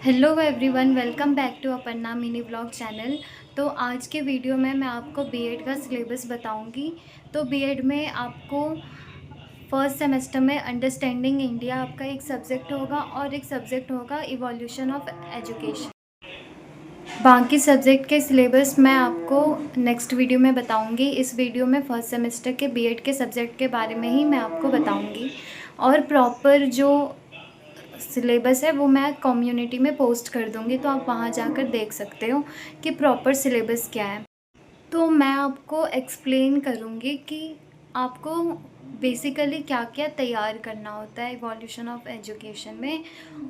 Hello everyone, welcome back to Aparna mini blog channel. तो आज के वीडियो में मैं आपको बीएड का सिलेबस बताऊंगी। तो बीएड में आपको फर्स्ट सेमेस्टर में अंडरस्टैंडिंग इंडिया आपका एक सब्जेक्ट होगा और एक सब्जेक्ट होगा इवोल्यूशन ऑफ एजुकेशन। बाकी सब्जेक्ट के सिलेबस मैं आपको नेक्स्ट वीडियो में बताऊंगी। इस वीडियो में फर्स्ट सेमेस्टर के बीएड के सब्जेक्ट के बारे में ही मैं आपको बताऊंगी और प्रॉपर जो सिलेबस है वो मैं कम्युनिटी में पोस्ट कर दूँगी, तो आप वहाँ जाकर देख सकते हो कि प्रॉपर सिलेबस क्या है। तो मैं आपको एक्सप्लेन करूँगी कि आपको बेसिकली क्या क्या तैयार करना होता है इवोल्यूशन ऑफ एजुकेशन में,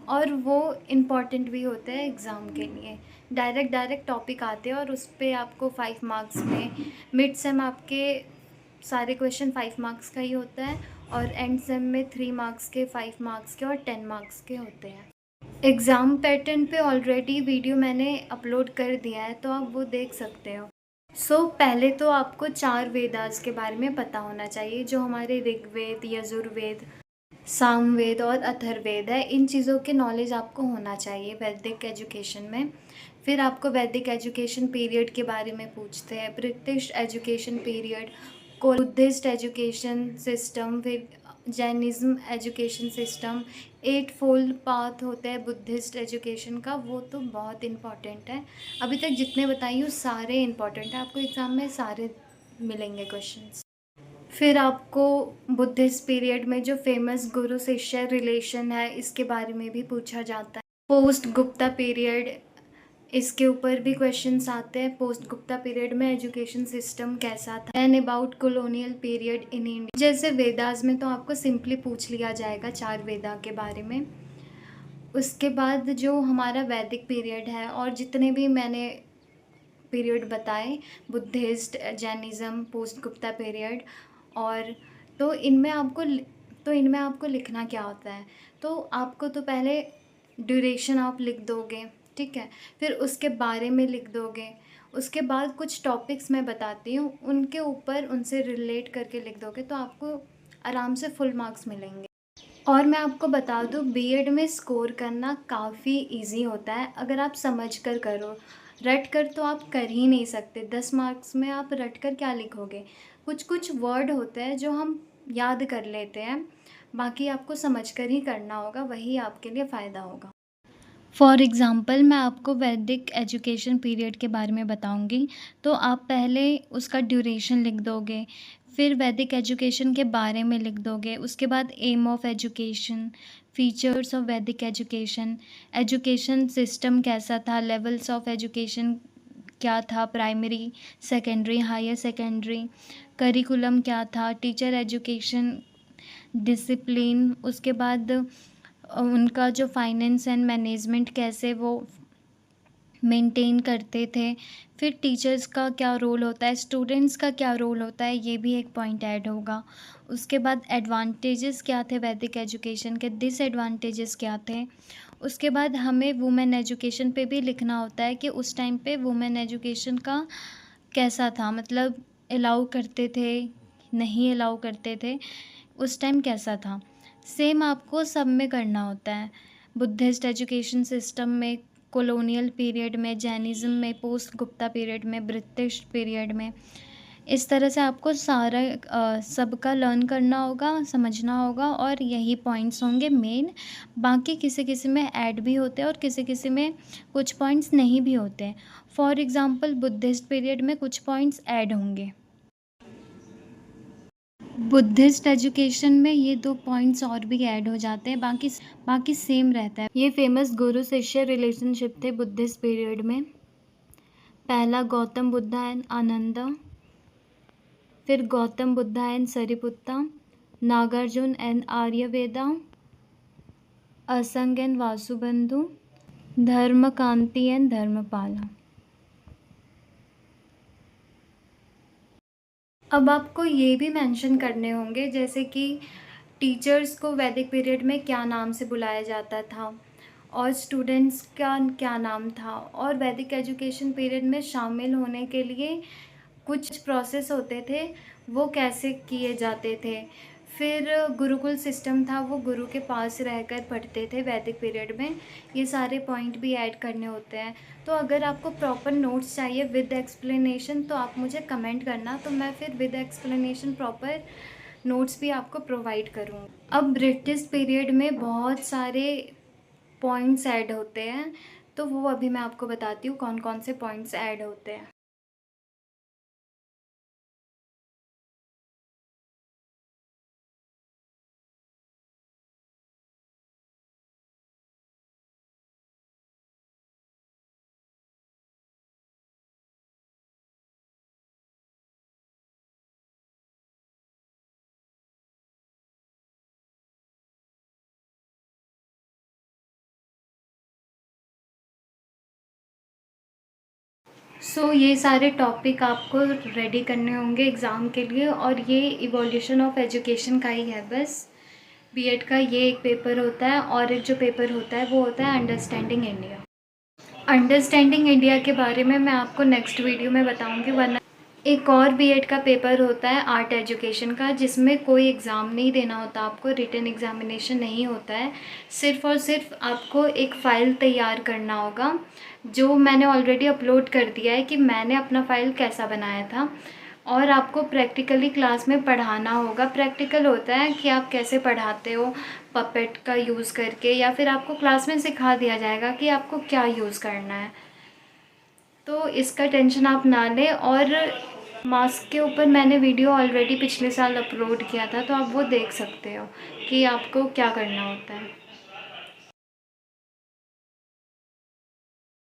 और वो इम्पॉर्टेंट भी होता है एग्ज़ाम के लिए। डायरेक्ट टॉपिक आते हैं और उस पर आपको 5 मार्क्स में, मिड सेम आपके सारे क्वेश्चन 5 मार्क्स का ही होता है और एंड सेम में 3 मार्क्स के, 5 मार्क्स के और 10 मार्क्स के होते हैं। एग्ज़ाम पैटर्न पे ऑलरेडी वीडियो मैंने अपलोड कर दिया है, तो आप वो देख सकते हो। पहले तो आपको 4 वेदास के बारे में पता होना चाहिए, जो हमारे ऋग्वेद, यजुर्वेद, सामवेद और अथर्ववेद है। इन चीज़ों के नॉलेज आपको होना चाहिए वैदिक एजुकेशन में। फिर आपको वैदिक एजुकेशन पीरियड के बारे में पूछते हैं, British education period, Buddhist education system, फिर Jainism education system, 8 fold path होता है बुद्धिस्ट एजुकेशन का, वो तो बहुत इम्पॉर्टेंट है। अभी तक जितने बताई हूँ सारे इम्पॉर्टेंट है, आपको एग्ज़ाम में सारे मिलेंगे क्वेश्चंस। फिर आपको बुद्धिस्ट पीरियड में जो फेमस गुरु शिष्य रिलेशन है, इसके बारे में भी पूछा जाता है। पोस्ट गुप्ता पीरियड, इसके ऊपर भी क्वेश्चंस आते हैं। पोस्ट गुप्ता पीरियड में एजुकेशन सिस्टम कैसा था, and about colonial period in India. जैसे वेदास में तो आपको सिंपली पूछ लिया जाएगा 4 वेदा के बारे में। उसके बाद जो हमारा वैदिक पीरियड है और जितने भी मैंने पीरियड बताए, Buddhist, Jainism, post Gupta period, और तो इनमें आपको लिखना क्या होता है। तो आपको तो पहले ड्यूरेशन आप लिख दोगे, ठीक है। फिर उसके बारे में लिख दोगे। उसके बाद कुछ टॉपिक्स मैं बताती हूँ, उनके ऊपर उनसे रिलेट करके लिख दोगे, तो आपको आराम से फुल मार्क्स मिलेंगे। और मैं आपको बता दूँ, बीएड में स्कोर करना काफ़ी इजी होता है अगर आप समझ कर करो। रट कर तो आप कर ही नहीं सकते। 10 मार्क्स में आप रट कर क्या लिखोगे। कुछ कुछ वर्ड होते हैं जो हम याद कर लेते हैं, बाकी आपको समझ कर ही करना होगा, वही आपके लिए फ़ायदा होगा। फॉर एग्ज़ाम्पल मैं आपको वैदिक एजुकेशन पीरियड के बारे में बताऊंगी। तो आप पहले उसका ड्यूरेशन लिख दोगे, फिर वैदिक एजुकेशन के बारे में लिख दोगे, उसके बाद aim of education, features of Vedic education, education system कैसा था, लेवल्स ऑफ एजुकेशन क्या था, primary, secondary, higher secondary, curriculum क्या था, टीचर एजुकेशन डिसिप्लिन, उसके बाद उनका जो फाइनेंस एंड मैनेजमेंट कैसे वो मेंटेन करते थे, फिर टीचर्स का क्या रोल होता है, स्टूडेंट्स का क्या रोल होता है, ये भी एक पॉइंट ऐड होगा। उसके बाद एडवांटेजेस क्या थे वैदिक एजुकेशन के, डिसएडवांटेजेस क्या थे। उसके बाद हमें वुमेन एजुकेशन पे भी लिखना होता है कि उस टाइम पे वुमेन एजुकेशन का कैसा था, मतलब अलाउ करते थे, नहीं अलाउ करते थे, उस टाइम कैसा था। सेम आपको सब में करना होता है, बुद्धिस्ट एजुकेशन सिस्टम में, कॉलोनियल पीरियड में, जैनिज़्म में, पोस्ट गुप्ता पीरियड में, ब्रिटिश पीरियड में। इस तरह से आपको सारा सबका लर्न करना होगा, समझना होगा, और यही पॉइंट्स होंगे मेन। बाकी किसी किसी में ऐड भी होते हैं और किसी किसी में कुछ पॉइंट्स नहीं भी होते। फॉर एग्ज़ाम्पल बुद्धिस्ट पीरियड में कुछ पॉइंट्स ऐड होंगे। बुद्धिस्ट एजुकेशन में ये 2 पॉइंट्स और भी ऐड हो जाते हैं, बाकी सेम रहता है। ये फेमस गुरु शिष्य रिलेशनशिप थे बुद्धिस्ट पीरियड में। पहला गौतम बुद्धा एंड आनंदा, फिर गौतम बुद्धा एंड सरिपुत्ता, नागार्जुन एंड आर्यवेदा, असंग एंड वासुबंधु, धर्मकांति एंड धर्मपाला। अब आपको ये भी मेंशन करने होंगे, जैसे कि टीचर्स को वैदिक पीरियड में क्या नाम से बुलाया जाता था और स्टूडेंट्स का क्या नाम था, और वैदिक एजुकेशन पीरियड में शामिल होने के लिए कुछ प्रोसेस होते थे, वो कैसे किए जाते थे। फिर गुरुकुल सिस्टम था, वो गुरु के पास रहकर पढ़ते थे वैदिक पीरियड में। ये सारे पॉइंट भी ऐड करने होते हैं। तो अगर आपको प्रॉपर नोट्स चाहिए विद एक्सप्लेनेशन तो आप मुझे कमेंट करना, तो मैं फिर विद एक्सप्लेनेशन प्रॉपर नोट्स भी आपको प्रोवाइड करूँगी। अब ब्रिटिश पीरियड में बहुत सारे पॉइंट्स ऐड होते हैं, तो वो अभी मैं आपको बताती हूँ कौन कौन से पॉइंट्स ऐड होते हैं। ये सारे टॉपिक आपको रेडी करने होंगे एग्ज़ाम के लिए, और ये इवोल्यूशन ऑफ एजुकेशन का ही है बस। बीएड का ये एक पेपर होता है, और एक जो पेपर होता है वो होता है अंडरस्टैंडिंग इंडिया। अंडरस्टैंडिंग इंडिया के बारे में मैं आपको नेक्स्ट वीडियो में बताऊंगी, वरना एक और बीएड का पेपर होता है आर्ट एजुकेशन का, जिसमें कोई एग्ज़ाम नहीं देना होता आपको, रिटन एग्ज़ामिनेशन नहीं होता है। सिर्फ़ और सिर्फ आपको एक फ़ाइल तैयार करना होगा, जो मैंने ऑलरेडी अपलोड कर दिया है कि मैंने अपना फ़ाइल कैसा बनाया था। और आपको प्रैक्टिकली क्लास में पढ़ाना होगा। प्रैक्टिकल होता है कि आप कैसे पढ़ाते हो पपेट का यूज़ करके, या फिर आपको क्लास में सिखा दिया जाएगा कि आपको क्या यूज़ करना है। तो इसका टेंशन आप ना लें। और मास्क के ऊपर मैंने वीडियो ऑलरेडी पिछले साल अपलोड किया था, तो आप वो देख सकते हो कि आपको क्या करना होता है।